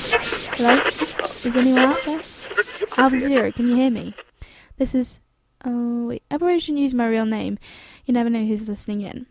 Hello? Is anyone out there? Alpha Zero, can you hear me? This is... Oh, wait. I probably shouldn't use my real name. You never know who's listening in.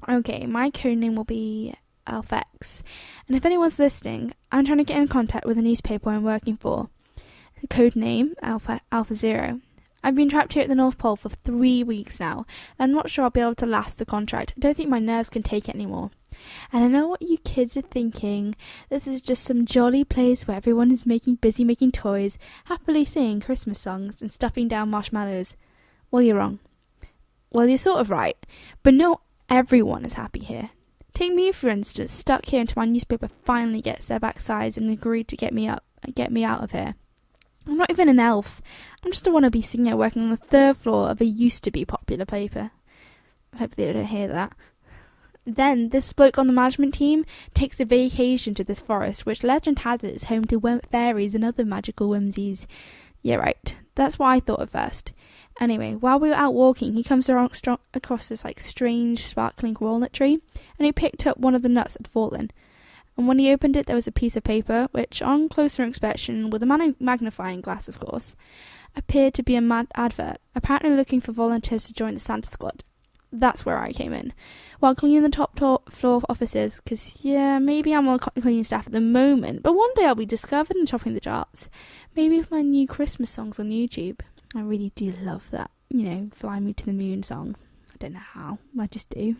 Okay, my code name will be Alpha X. And if anyone's listening, I'm trying to get in contact with a newspaper I'm working for. The code name, Alpha Zero. I've been trapped here at the North Pole for 3 weeks now, and I'm not sure I'll be able to last the contract. I don't think my nerves can take it anymore. And I know what you kids are thinking. This is just some jolly place where everyone is busy making toys, happily singing Christmas songs, and stuffing down marshmallows. Well, you're wrong. Well, you're sort of right. But no, everyone is happy here. Take me, for instance, stuck here until my newspaper finally gets their backsides and agreed to get me out of here. I'm not even an elf. I'm just a wannabe singer working on the 3rd floor of a used-to-be popular paper. Hopefully they don't hear that. Then, this bloke on the management team takes a vacation to this forest, which legend has it is home to fairies and other magical whimsies. Yeah, right. That's what I thought at first. Anyway, while we were out walking, he comes across this strange, sparkling walnut tree, and he picked up one of the nuts that had fallen. And when he opened it, there was a piece of paper, which, on closer inspection, with a magnifying glass, of course, appeared to be a advert, apparently looking for volunteers to join the Santa Squad. That's where I came in. While cleaning the top floor offices, because, yeah, maybe I'm on cleaning staff at the moment, but one day I'll be discovered and topping the charts. Maybe with my new Christmas songs on YouTube. I really do love that, Fly Me to the Moon song. I don't know how, I just do.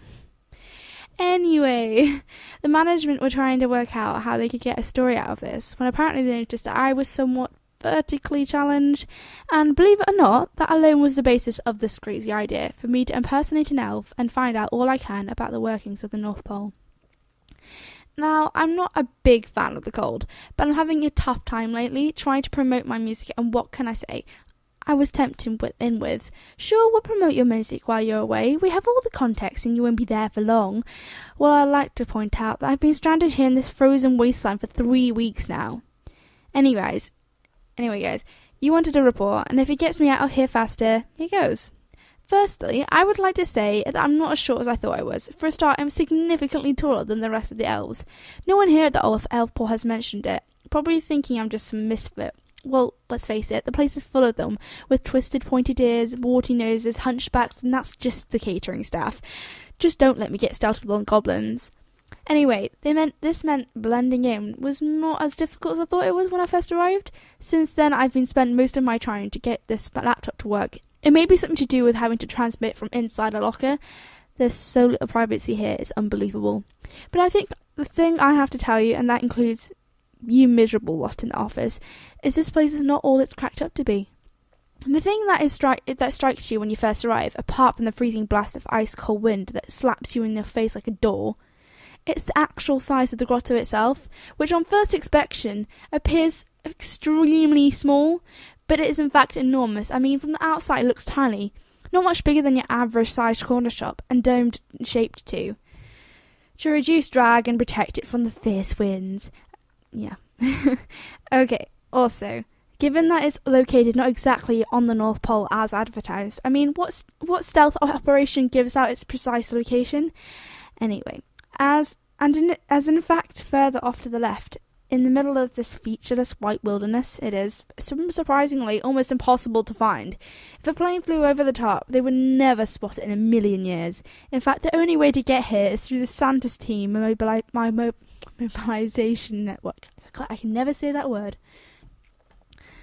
Anyway, the management were trying to work out how they could get a story out of this, when apparently they noticed that I was somewhat vertically challenged, and believe it or not, that alone was the basis of this crazy idea for me to impersonate an elf and find out all I can about the workings of the North Pole. Now, I'm not a big fan of the cold, but I'm having a tough time lately trying to promote my music, and what can I say? I was tempted with, sure, we'll promote your music while you're away. We have all the contacts and you won't be there for long. Well, I'd like to point out that I've been stranded here in this frozen wasteland for 3 weeks now. Anyway, guys, you wanted a report, and if it gets me out of here faster, here goes. Firstly, I would like to say that I'm not as short as I thought I was. For a start, I'm significantly taller than the rest of the elves. No one here at the Elf Pole has mentioned it, probably thinking I'm just some misfit. Well, let's face it, the place is full of them, with twisted pointed ears, warty noses, hunchbacks, and that's just the catering staff. Just don't let me get started on goblins. Anyway, this meant blending in was not as difficult as I thought it was when I first arrived. Since then, I've been spent most of my time to get this laptop to work. It may be something to do with having to transmit from inside a locker. There's so little privacy here, it's unbelievable. But I think the thing I have to tell you, and that includes you miserable lot in the office, is this place is not all it's cracked up to be. And the thing that strikes you when you first arrive, apart from the freezing blast of ice-cold wind that slaps you in the face like a door, it's the actual size of the grotto itself, which on first inspection appears extremely small, but it is in fact enormous. I mean, from the outside it looks tiny, not much bigger than your average-sized corner shop, and dome-shaped too, to reduce drag and protect it from the fierce winds. Yeah. Okay, also, given that it's located not exactly on the North Pole as advertised, I mean, what stealth operation gives out its precise location? Anyway, as in fact further off to the left, in the middle of this featureless white wilderness, it is, surprisingly, almost impossible to find. If a plane flew over the top, they would never spot it in a million years. In fact, the only way to get here is through the Santa's team mobilization network. God, I can never say that word.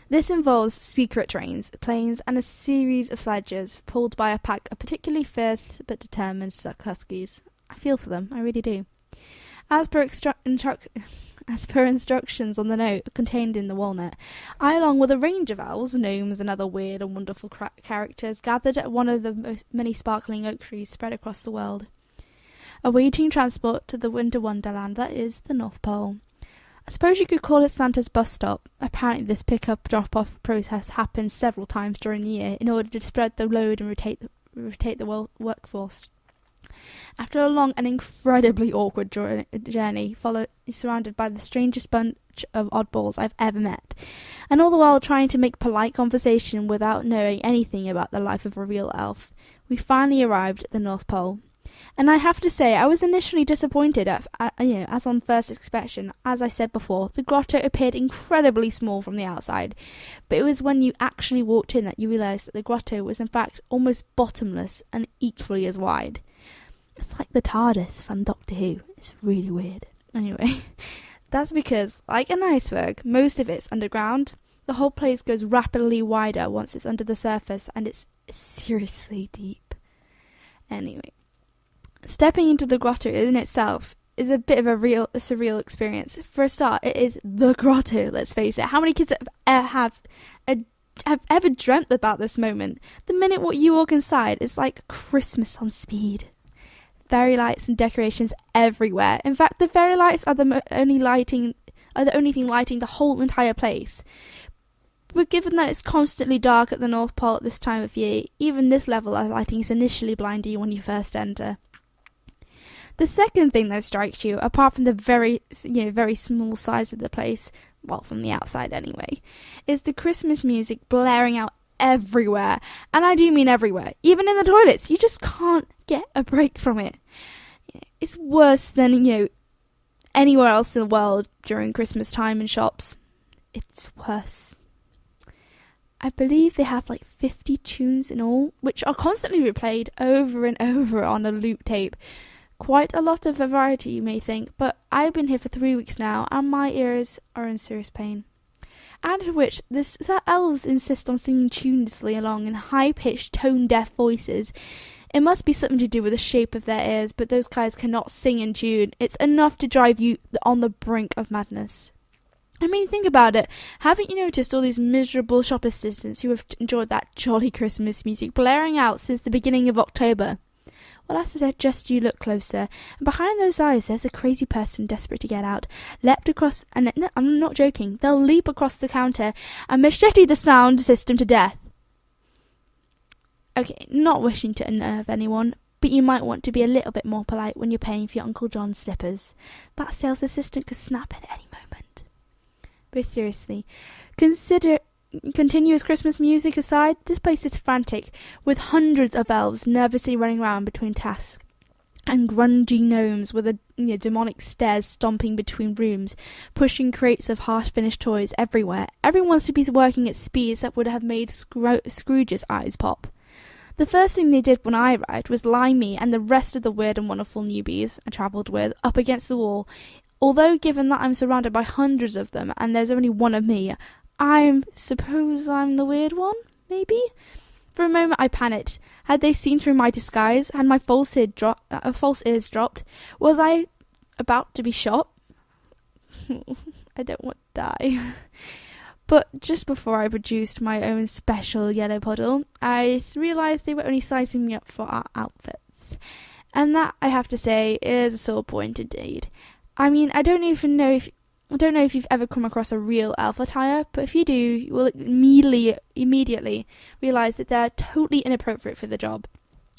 This involves secret trains, planes, and a series of sledges pulled by a pack of particularly fierce but determined huskies. I feel for them, I really do. As per instructions on the note contained in the walnut, I, along with a range of elves, gnomes, and other weird and wonderful characters, gathered at one of the many sparkling oak trees spread across the world, awaiting transport to the winter wonderland that is the North Pole. I suppose you could call it Santa's bus stop. Apparently this pick-up-drop-off process happens several times during the year in order to spread the load and rotate the workforce. After a long and incredibly awkward journey, surrounded by the strangest bunch of oddballs I've ever met, and all the while trying to make polite conversation without knowing anything about the life of a real elf, we finally arrived at the North Pole. And I have to say, I was initially disappointed as on first inspection. As I said before, the grotto appeared incredibly small from the outside, but it was when you actually walked in that you realised that the grotto was in fact almost bottomless and equally as wide. It's like the TARDIS from Doctor Who. It's really weird. Anyway, that's because, like an iceberg, most of it's underground. The whole place goes rapidly wider once it's under the surface, and it's seriously deep. Anyway, stepping into the grotto in itself is a bit of a surreal experience. For a start, it is the grotto, let's face it. How many kids have ever dreamt about this moment? The minute you walk inside, it's like Christmas on speed. Fairy lights and decorations everywhere. In fact, the fairy lights are the only thing lighting the whole entire place. But given that it's constantly dark at the North Pole at this time of year, even this level of lighting is initially blind you when you first enter. The second thing that strikes you, apart from the very small size of the place, well, from the outside anyway, is the Christmas music blaring out everywhere. And I do mean everywhere. Even in the toilets, you just can't get a break from it. It's worse than, anywhere else in the world during Christmas time in shops. It's worse. I believe they have like 50 tunes in all, which are constantly replayed over and over on a loop tape. Quite a lot of variety, you may think, but I've been here for 3 weeks now, and my ears are in serious pain. Add to which, the elves insist on singing tunelessly along in high-pitched, tone-deaf voices. It must be something to do with the shape of their ears, but those guys cannot sing in tune. It's enough to drive you on the brink of madness. I mean, think about it. Haven't you noticed all these miserable shop assistants who have enjoyed that jolly Christmas music blaring out since the beginning of October? Well, I suggest you look closer, and behind those eyes there's a crazy person desperate to get out, leapt across, and I'm not joking, they'll leap across the counter and machete the sound system to death. Okay, not wishing to unnerve anyone, but you might want to be a little bit more polite when you're paying for your Uncle John's slippers. That sales assistant could snap at any moment. But seriously, consider continuous Christmas music aside, this place is frantic, with hundreds of elves nervously running around between tasks, and grungy gnomes with demonic stares stomping between rooms, pushing crates of half-finished toys everywhere. Everyone wants to be working at speeds that would have made Scrooge's eyes pop. The first thing they did when I arrived was line me and the rest of the weird and wonderful newbies I travelled with up against the wall. Although given that I'm surrounded by hundreds of them and there's only one of me, I suppose I'm the weird one, maybe? For a moment I panicked. Had they seen through my disguise? Had my false ears dropped? Was I about to be shot? I don't want to die. But just before I produced my own special yellow puddle, I realised they were only sizing me up for our outfits. And that, I have to say, is a sore point indeed. I mean, I don't know if you've ever come across a real elf attire, but if you do, you will immediately realise that they're totally inappropriate for the job.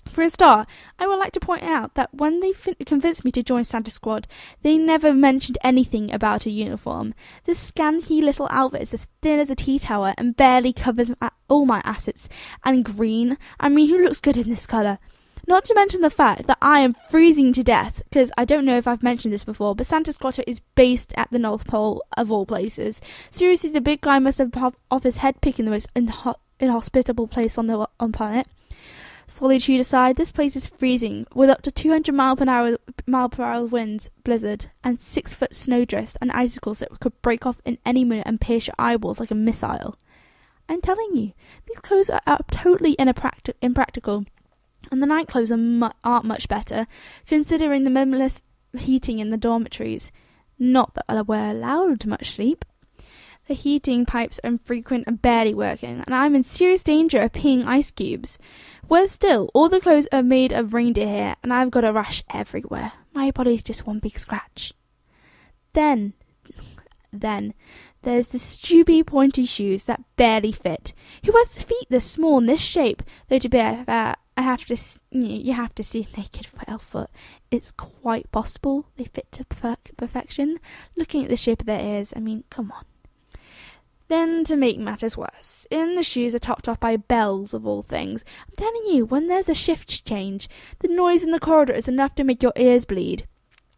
For a start, I would like to point out that when they convinced me to join Santa Squad, they never mentioned anything about a uniform. This scanty little outfit is as thin as a tea towel and barely covers all my assets. And green? I mean, who looks good in this colour? Not to mention the fact that I am freezing to death, because I don't know if I've mentioned this before, but Santa's Grotto is based at the North Pole, of all places. Seriously, the big guy must have off his head picking the most inhospitable place on the planet. Solitude aside, this place is freezing, with up to 200 mile per hour winds, blizzard, and 6-foot snowdrifts and icicles that could break off in any minute and pierce your eyeballs like a missile. I'm telling you, these clothes are totally impractical. And the night clothes aren't much better, considering the minimalist heating in the dormitories. Not that we're allowed much sleep. The heating pipes are infrequent and barely working, and I'm in serious danger of peeing ice cubes. Worse still, all the clothes are made of reindeer hair, and I've got a rash everywhere. My body's just one big scratch. Then, there's the stupid pointy shoes that barely fit. Who has feet this small and this shape? Though to be fair, you have to see a naked elf foot. It's quite possible they fit to perfection. Looking at the shape of their ears, I mean, come on. Then, to make matters worse, in the shoes are topped off by bells of all things. I'm telling you, when there's a shift change, the noise in the corridor is enough to make your ears bleed.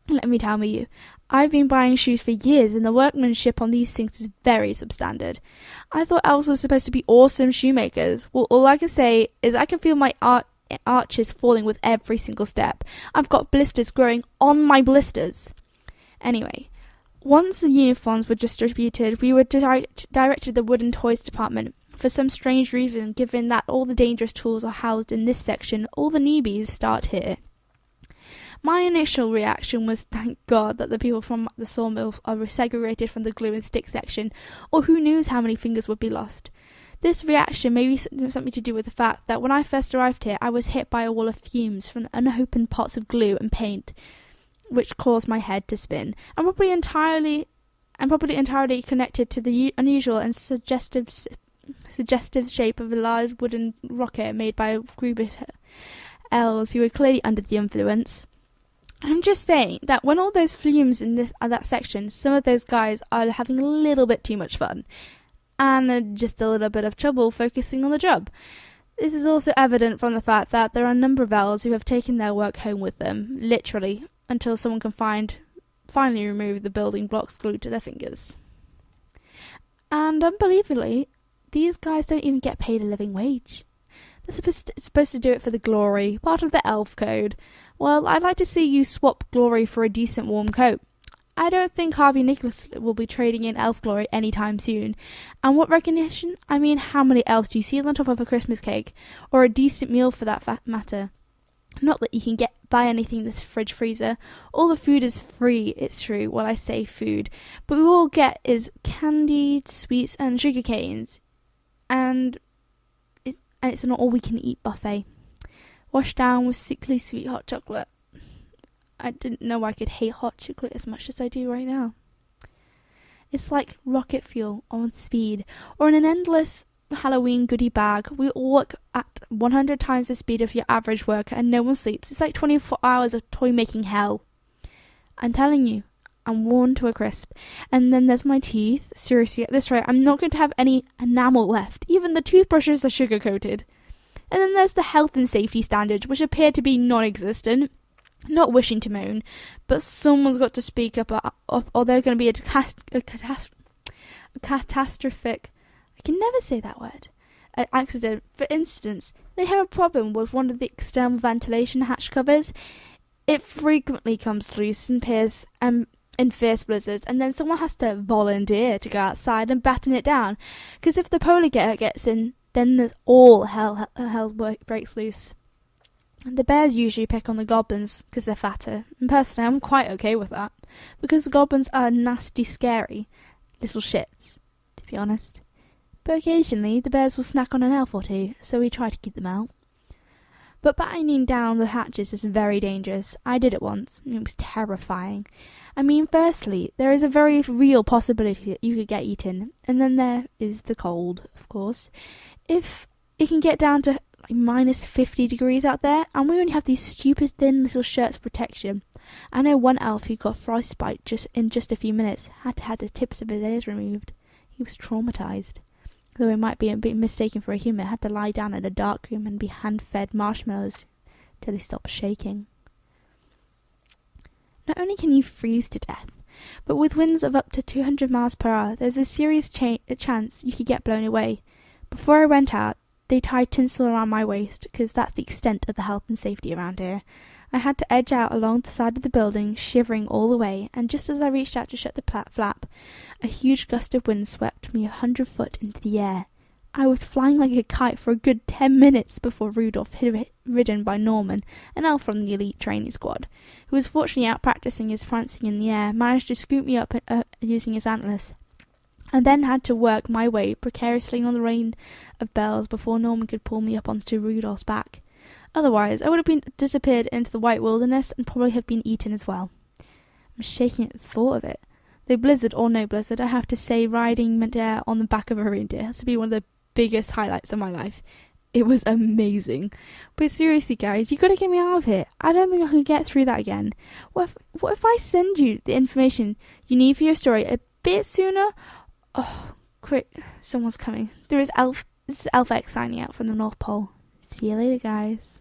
Let me tell you, I've been buying shoes for years and the workmanship on these things is very substandard. I thought elves were supposed to be awesome shoemakers. Well, all I can say is I can feel my arches falling with every single step. I've got blisters growing on my blisters. Anyway, once the uniforms were distributed, we were directed to the wooden toys department. For some strange reason, given that all the dangerous tools are housed in this section, all the newbies start here. My initial reaction was, thank God that the people from the sawmill are segregated from the glue and stick section, or who knows how many fingers would be lost. This reaction may be something to do with the fact that when I first arrived here, I was hit by a wall of fumes from the unopened pots of glue and paint, which caused my head to spin, and probably entirely connected to the unusual and suggestive shape of a large wooden rocket made by a group of elves who were clearly under the influence. I'm just saying that when all those fumes in that section, some of those guys are having a little bit too much fun, and just a little bit of trouble focusing on the job. This is also evident from the fact that there are a number of elves who have taken their work home with them, literally, until someone can finally remove the building blocks glued to their fingers. And unbelievably, these guys don't even get paid a living wage. They're supposed to do it for the glory, part of the elf code. Well, I'd like to see you swap glory for a decent warm coat. I don't think Harvey Nicholas will be trading in elf glory anytime soon. And what recognition? I mean, how many elves do you see on top of a Christmas cake? Or a decent meal for that matter? Not that you can buy anything in this fridge freezer. All the food is free, it's true, well I say food. But we all get is candy, sweets and sugar canes. And it's an all-we-can-eat buffet. Washed down with sickly sweet hot chocolate. I didn't know I could hate hot chocolate as much as I do right now. It's like rocket fuel on speed, or in an endless Halloween goodie bag. We all work at 100 times the speed of your average worker and no one sleeps. It's like 24 hours of toy-making hell. I'm telling you, I'm worn to a crisp. And then there's my teeth. Seriously, at this rate, I'm not going to have any enamel left. Even the toothbrushes are sugar-coated. And then there's the health and safety standards, which appear to be non-existent. Not wishing to moan, but someone's got to speak up or they're going to be a catastrophic... I can never say that word. An accident. For instance, they have a problem with one of the external ventilation hatch covers. It frequently comes loose and appears in fierce blizzards, and then someone has to volunteer to go outside and batten it down. Because if the polar bear gets in, then there's all hell breaks loose. The bears usually pick on the goblins because they're fatter, and personally I'm quite okay with that, because the goblins are nasty, scary little shits, to be honest. But occasionally the bears will snack on an elf or two, so we try to keep them out. But battening down the hatches is very dangerous. I did it once, and it was terrifying. I mean, firstly, there is a very real possibility that you could get eaten, and then there is the cold, of course. If it can get down to minus 50 degrees out there, and we only have these stupid thin little shirts for protection. I know one elf who got frostbite in just a few minutes, had to have the tips of his ears removed. He was traumatized. Though he might be mistaken for a human, had to lie down in a dark room and be hand-fed marshmallows till he stopped shaking. Not only can you freeze to death, but with winds of up to 200 miles per hour, there's a serious chance you could get blown away. Before I went out, they tied tinsel around my waist, because that's the extent of the health and safety around here. I had to edge out along the side of the building, shivering all the way, and just as I reached out to shut the flap, a huge gust of wind swept me 100 foot into the air. I was flying like a kite for a good 10 minutes before Rudolph, ridden by Norman, an elf from the elite training squad, who was fortunately out practicing his prancing in the air, managed to scoop me up using his antlers. I then had to work my way precariously on the rain of bells before Norman could pull me up onto Rudolph's back. Otherwise, I would have disappeared into the white wilderness and probably have been eaten as well. I'm shaking at the thought of it. Though blizzard or no blizzard, I have to say riding midair on the back of a reindeer has to be one of the biggest highlights of my life. It was amazing. But seriously, guys, you gotta get me out of here. I don't think I can get through that again. What if I send you the information you need for your story a bit sooner? Oh, Quick, someone's coming. This is Elf X signing out from the North Pole. See you later, guys.